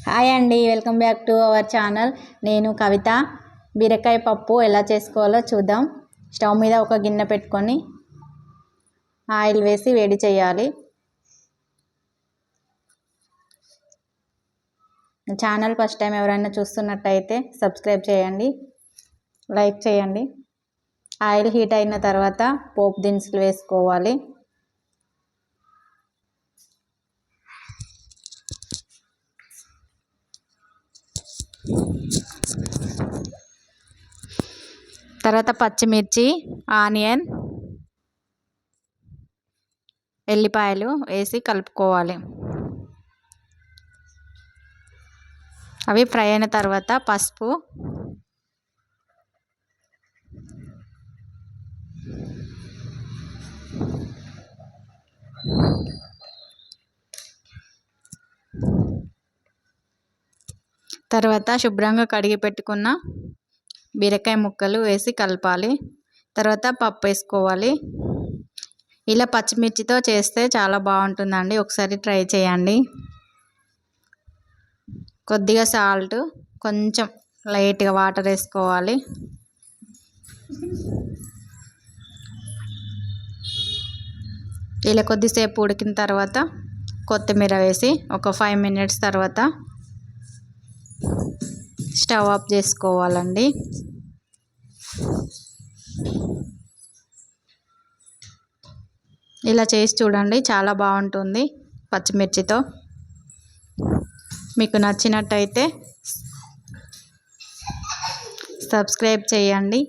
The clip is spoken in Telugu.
హాయ్ అండి, welcome back to our channel. నేను కవిత. బీరకాయ పప్పు ఎలా చేసుకోవాలో చూద్దాం. స్టవ్ మీద ఒక గిన్నె పెట్టుకొని ఆయిల్ వేసి వేడి చేయాలి. ఛానల్ ఫస్ట్ టైం ఎవరైనా చూస్తున్నట్టయితే సబ్స్క్రైబ్ చేయండి, లైక్ చేయండి. ఆయిల్ హీట్ అయిన తర్వాత పోపు దినుసులు వేసుకోవాలి. తర్వాత పచ్చిమిర్చి, ఆనియన్, ఎల్లిపాయలు వేసి కలుపుకోవాలి. అవి ఫ్రై అయిన తర్వాత పసుపు, తర్వాత శుభ్రంగా కడిగి పెట్టుకున్న బీరకాయ ముక్కలు వేసి కలపాలి. తర్వాత పప్పు వేసుకోవాలి. ఇలా పచ్చిమిర్చితో చేస్తే చాలా బాగుంటుందండి, ఒకసారి ట్రై చేయండి. కొద్దిగా సాల్ట్, కొంచెం లైట్గా వాటర్ వేసుకోవాలి. ఇలా కొద్దిసేపు ఉడికిన తర్వాత కొత్తిమీర వేసి ఒక 5 మినిట్స్ తర్వాత స్టవ్ ఆఫ్ చేసుకోవాలండి. ఇలా చేసి చూడండి, చాలా బాగుంటుంది పచ్చిమిర్చితో. మీకు నచ్చినట్టయితే సబ్స్క్రైబ్ చేయండి.